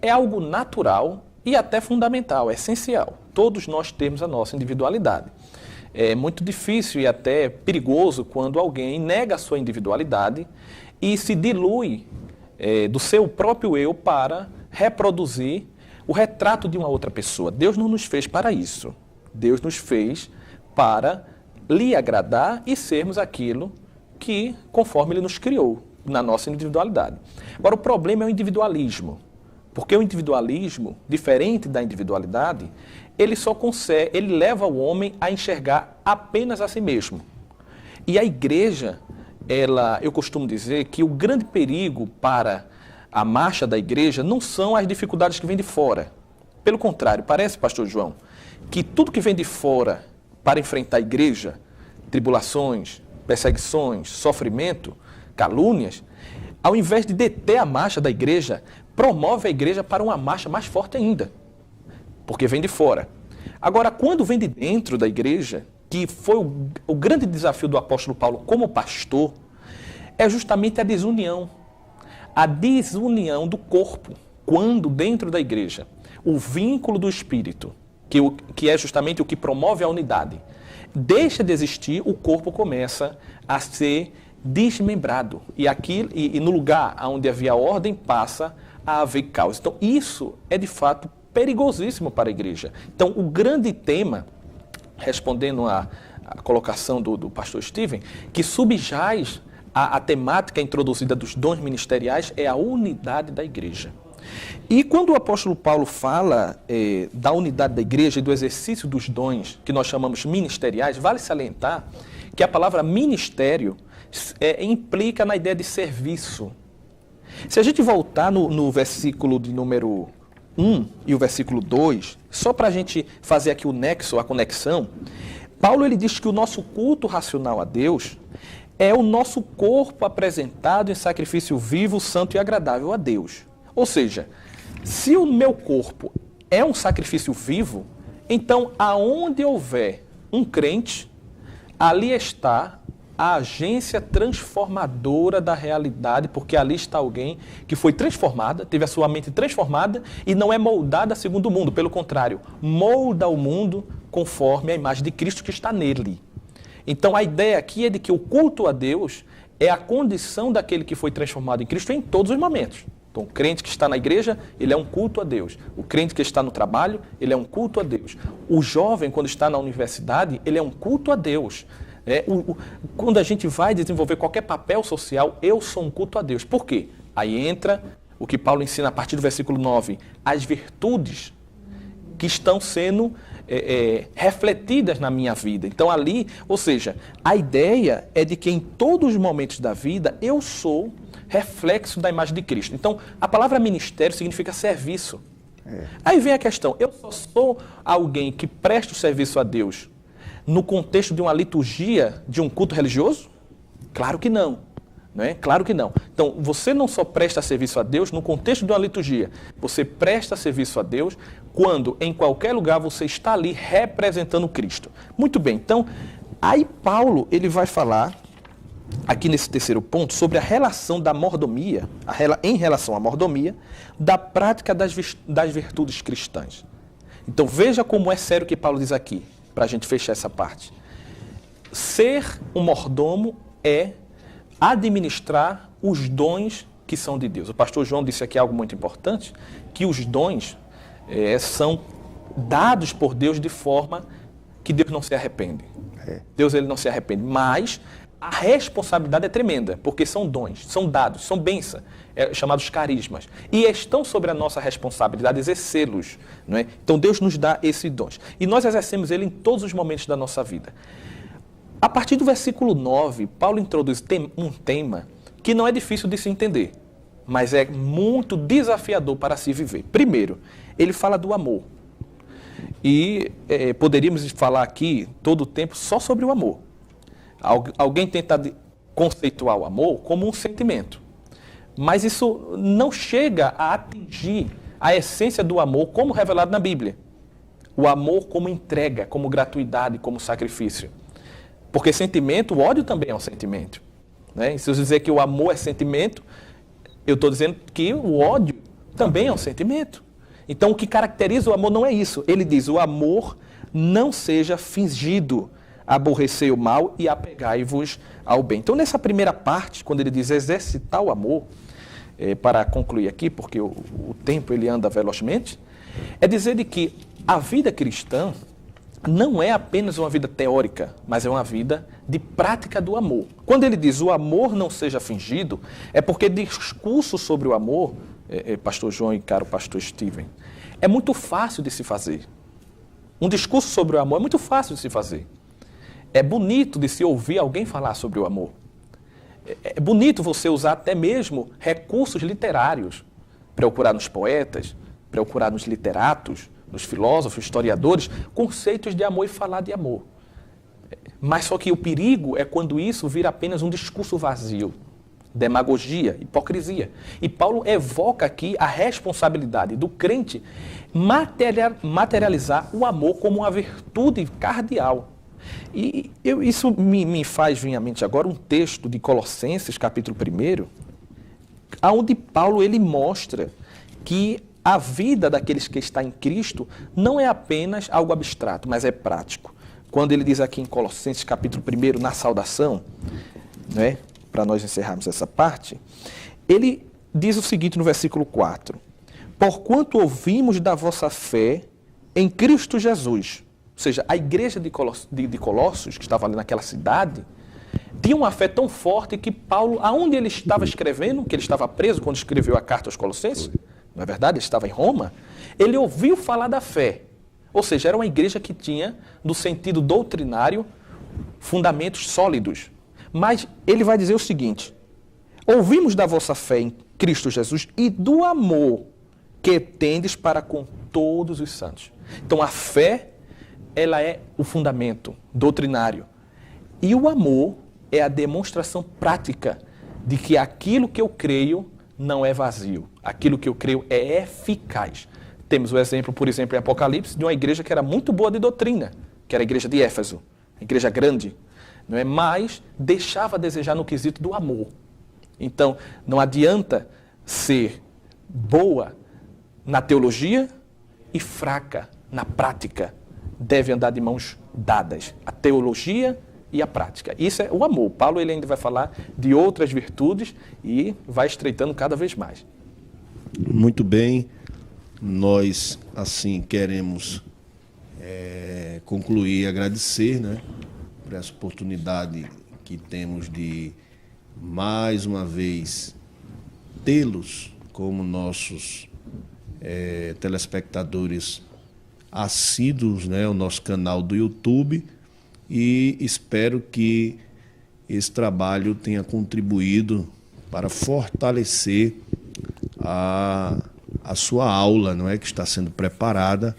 B: é algo natural e até fundamental, é essencial. Todos nós temos a nossa individualidade. É muito difícil e até perigoso quando alguém nega a sua individualidade e se dilui do seu próprio eu para reproduzir o retrato de uma outra pessoa. Deus não nos fez para isso. Deus nos fez para lhe agradar e sermos aquilo que, conforme Ele nos criou, na nossa individualidade. Agora, o problema é o individualismo. Porque o individualismo, diferente da individualidade, ele leva o homem a enxergar apenas a si mesmo. E a igreja, eu costumo dizer que o grande perigo para a marcha da igreja não são as dificuldades que vêm de fora. Pelo contrário, parece, pastor João, que tudo que vem de fora para enfrentar a igreja, tribulações, perseguições, sofrimento, calúnias, ao invés de deter a marcha da igreja, promove a igreja para uma marcha mais forte ainda, porque vem de fora. Agora, quando vem de dentro da igreja, que foi o grande desafio do apóstolo Paulo como pastor, é justamente a desunião do corpo, quando dentro da igreja, o vínculo do Espírito, que é justamente o que promove a unidade, deixa de existir, o corpo começa a ser desmembrado. E no lugar onde havia ordem, passa a haver caos. Então, isso é de fato perigosíssimo para a igreja. Então, o grande tema, respondendo à colocação do pastor Steven, que subjaz a temática introduzida dos dons ministeriais é a unidade da igreja. E quando o apóstolo Paulo fala da unidade da igreja e do exercício dos dons, que nós chamamos ministeriais, vale salientar que a palavra ministério implica na ideia de serviço. Se a gente voltar no versículo de número 1 e o versículo 2, só para a gente fazer aqui o nexo, a conexão, Paulo ele diz que o nosso culto racional a Deus é o nosso corpo apresentado em sacrifício vivo, santo e agradável a Deus. Ou seja, se o meu corpo é um sacrifício vivo, então aonde houver um crente, ali está a agência transformadora da realidade, porque ali está alguém que foi transformada, teve a sua mente transformada e não é moldada segundo o mundo. Pelo contrário, molda o mundo conforme a imagem de Cristo que está nele. Então a ideia aqui é de que o culto a Deus é a condição daquele que foi transformado em Cristo em todos os momentos. Então o crente que está na igreja, ele é um culto a Deus. O crente que está no trabalho, ele é um culto a Deus. O jovem, quando está na universidade, ele é um culto a Deus. Quando a gente vai desenvolver qualquer papel social, eu sou um culto a Deus. Por quê? Aí entra o que Paulo ensina a partir do versículo 9, as virtudes que estão sendo refletidas na minha vida. Então ali, ou seja, a ideia é de que em todos os momentos da vida eu sou reflexo da imagem de Cristo. Então a palavra ministério significa serviço. Aí vem a questão, eu só sou alguém que presta o serviço a Deus no contexto de uma liturgia, de um culto religioso? Claro que não. Não é? Claro que não. Então, você não só presta serviço a Deus no contexto de uma liturgia, você presta serviço a Deus quando, em qualquer lugar, você está ali representando Cristo. Muito bem, então, aí Paulo ele vai falar, aqui nesse terceiro ponto, sobre a relação da mordomia, em relação à mordomia, da prática das virtudes cristãs. Então, veja como é sério o que Paulo diz aqui, para a gente fechar essa parte. ser um mordomo é administrar os dons que são de Deus. O pastor João disse aqui algo muito importante, que os dons são dados por Deus de forma que Deus não se arrepende. Deus ele não se arrepende, mas a responsabilidade é tremenda, porque são dons, são dados, são bênçãos, chamados carismas, e estão sobre a nossa responsabilidade exercê-los, não é? Então Deus nos dá esses dons, e nós exercemos ele em todos os momentos da nossa vida. A partir do versículo 9, Paulo introduz um tema que não é difícil de se entender, mas é muito desafiador para se viver. Primeiro, ele fala do amor. E poderíamos falar aqui todo o tempo só sobre o amor. Alguém tenta conceituar o amor como um sentimento, mas isso não chega a atingir a essência do amor como revelado na Bíblia. O amor como entrega, como gratuidade, como sacrifício. Porque sentimento, o ódio também é um sentimento, né? E se eu dizer que o amor é sentimento, eu estou dizendo que o ódio também é um sentimento. Então, o que caracteriza o amor não é isso. Ele diz, o amor não seja fingido, aborrecer o mal e apegai-vos ao bem. Então, nessa primeira parte, quando ele diz exercitar o amor, para concluir aqui, porque o tempo ele anda velozmente, é dizer de que a vida cristã não é apenas uma vida teórica, mas é uma vida de prática do amor. Quando ele diz o amor não seja fingido, é porque discurso sobre o amor, pastor João e caro pastor Steven, é muito fácil de se fazer. Um discurso sobre o amor é muito fácil de se fazer. É bonito de se ouvir alguém falar sobre o amor. É bonito você usar até mesmo recursos literários, procurar nos poetas, procurar nos literatos, nos filósofos, historiadores, conceitos de amor e falar de amor. Mas só que o perigo é quando isso vira apenas um discurso vazio, demagogia, hipocrisia. E Paulo evoca aqui a responsabilidade do crente materializar o amor como uma virtude cardeal. E isso me faz vir à mente agora um texto de Colossenses, capítulo 1, onde Paulo ele mostra que a vida daqueles que estão em Cristo não é apenas algo abstrato, mas é prático. Quando ele diz aqui em Colossenses, capítulo 1, na saudação, né, para nós encerrarmos essa parte, ele diz o seguinte no versículo 4, porquanto ouvimos da vossa fé em Cristo Jesus. Ou seja, a igreja de Colossos, que estava ali naquela cidade, tinha uma fé tão forte que Paulo, aonde ele estava escrevendo, que ele estava preso quando escreveu a carta aos Colossenses, não é verdade? Ele estava em Roma, ele ouviu falar da fé. Ou seja, era uma igreja que tinha, no sentido doutrinário, fundamentos sólidos. Mas ele vai dizer o seguinte, ouvimos da vossa fé em Cristo Jesus e do amor que tendes para com todos os santos. Então a fé, ela é o fundamento doutrinário. E o amor é a demonstração prática de que aquilo que eu creio não é vazio. Aquilo que eu creio é eficaz. Temos o exemplo, por exemplo, em Apocalipse, de uma igreja que era muito boa de doutrina, que era a igreja de Éfeso, a igreja grande, não é? Mas deixava a desejar no quesito do amor. Então, não adianta ser boa na teologia e fraca na prática. Deve andar de mãos dadas, a teologia e a prática. Isso é o amor. Paulo ele ainda vai falar de outras virtudes e vai estreitando cada vez mais.
A: Muito bem. Nós, assim, queremos concluir e agradecer, né, por essa oportunidade que temos de, mais uma vez, tê-los como nossos telespectadores assíduos, né, o nosso canal do YouTube, e espero que esse trabalho tenha contribuído para fortalecer a sua aula, não é, que está sendo preparada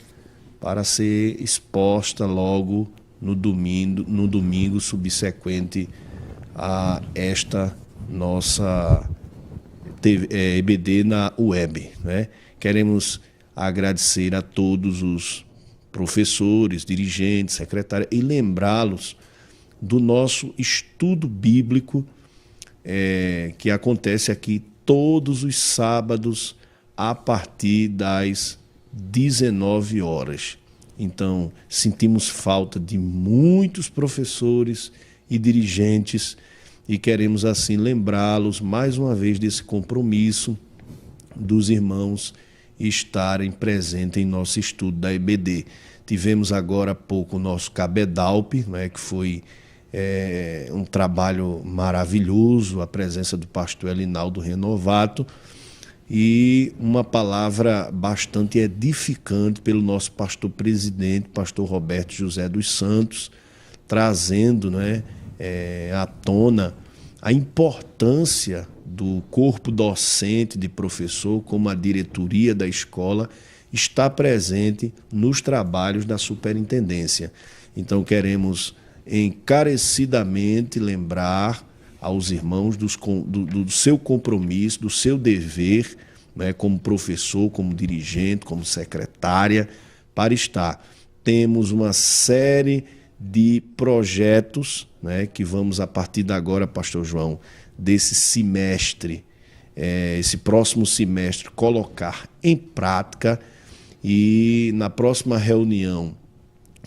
A: para ser exposta logo no domingo subsequente a esta nossa EBD na web, né? Queremos agradecer a todos os professores, dirigentes, secretários e lembrá-los do nosso estudo bíblico que acontece aqui todos os sábados a partir das 19 horas. Então, sentimos falta de muitos professores e dirigentes e queremos, assim, lembrá-los mais uma vez desse compromisso dos irmãos estarem presentes em nosso estudo da EBD. Tivemos agora há pouco o nosso Cabedalp, né, que foi um trabalho maravilhoso, a presença do pastor Elinaldo Renovato, e uma palavra bastante edificante pelo nosso pastor presidente, pastor Roberto José dos Santos, trazendo, né, à tona a importância do corpo docente de professor, como a diretoria da escola, está presente nos trabalhos da superintendência. Então, queremos encarecidamente lembrar aos irmãos do seu compromisso, do seu dever, né, como professor, como dirigente, como secretária, para estar. Temos uma série de projetos, né, que vamos, a partir de agora, pastor João, desse semestre, esse próximo semestre, colocar em prática, e na próxima reunião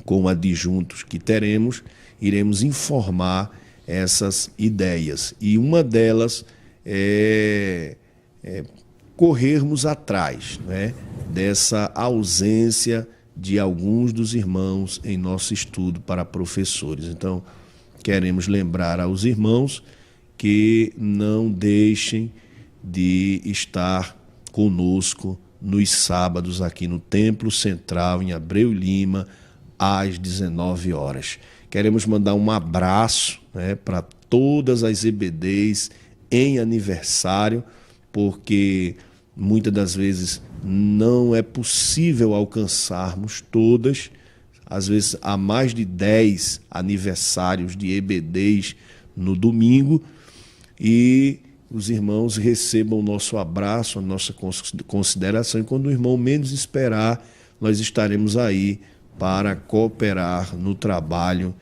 A: com adjuntos que teremos, iremos informar essas ideias. E uma delas é corrermos atrás, né, dessa ausência de alguns dos irmãos em nosso estudo para professores. Então, queremos lembrar aos irmãos que não deixem de estar conosco nos sábados aqui no Templo Central, em Abreu Lima, às 19 horas. Queremos mandar um abraço, né, para todas as EBDs em aniversário, porque muitas das vezes não é possível alcançarmos todas. Às vezes há mais de 10 aniversários de EBDs no domingo, e os irmãos recebam o nosso abraço, a nossa consideração, e quando o irmão menos esperar, nós estaremos aí para cooperar no trabalho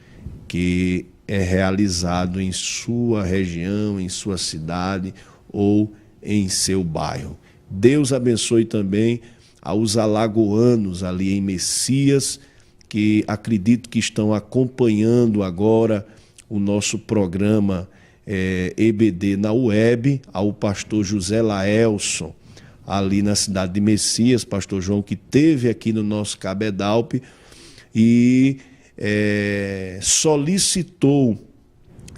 A: que é realizado em sua região, em sua cidade ou em seu bairro. Deus abençoe também aos alagoanos ali em Messias, que acredito que estão acompanhando agora o nosso programa EBD na web, ao pastor José Laelson, ali na cidade de Messias, pastor João, que teve aqui no nosso Cabedalp e solicitou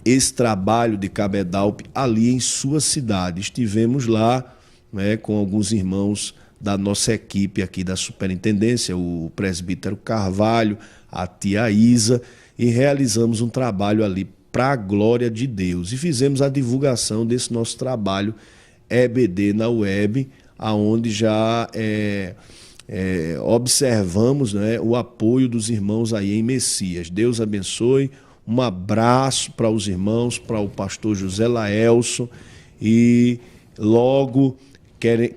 A: esse trabalho de Cabedalp ali em sua cidade. Estivemos lá, né, com alguns irmãos da nossa equipe aqui da superintendência, o presbítero Carvalho, a tia Isa, e realizamos um trabalho ali para a glória de Deus. E fizemos a divulgação desse nosso trabalho EBD na web, aonde já observamos, né, o apoio dos irmãos aí em Messias. Deus abençoe. Um abraço para os irmãos, para o pastor José Laelson, e logo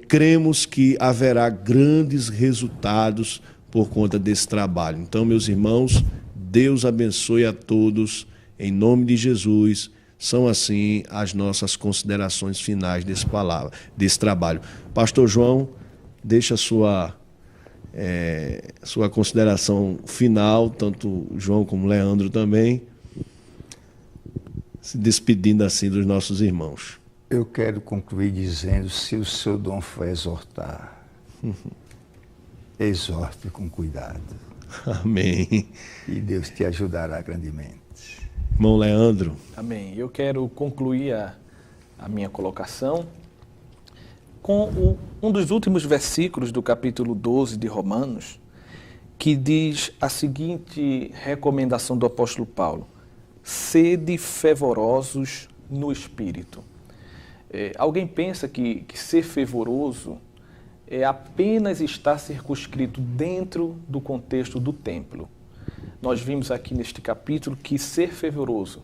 A: cremos que haverá grandes resultados por conta desse trabalho. Então, meus irmãos, Deus abençoe a todos, em nome de Jesus. São assim as nossas considerações finais desse trabalho. Pastor João, deixa a sua consideração final, tanto João como Leandro também, se despedindo assim dos nossos irmãos.
C: Eu quero concluir dizendo, se o seu dom for exortar, exorte com cuidado.
A: Amém.
C: E Deus te ajudará grandemente.
A: Irmão Leandro.
B: Amém. Eu quero concluir a minha colocação com um dos últimos versículos do capítulo 12 de Romanos, que diz a seguinte recomendação do apóstolo Paulo: sede fervorosos no Espírito. Alguém pensa que ser fervoroso é apenas estar circunscrito dentro do contexto do templo. Nós vimos aqui neste capítulo que ser fervoroso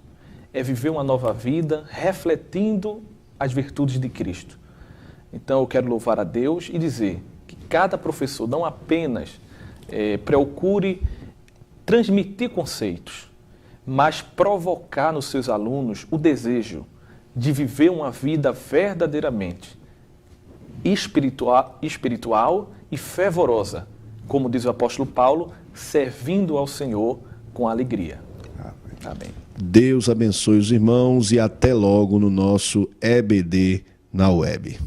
B: é viver uma nova vida refletindo as virtudes de Cristo. Então eu quero louvar a Deus e dizer que cada professor não apenas procure transmitir conceitos, mas provocar nos seus alunos o desejo de viver uma vida verdadeiramente espiritual e fervorosa, como diz o apóstolo Paulo, servindo ao Senhor com alegria. Amém.
A: Deus abençoe os irmãos e até logo no nosso EBD na web.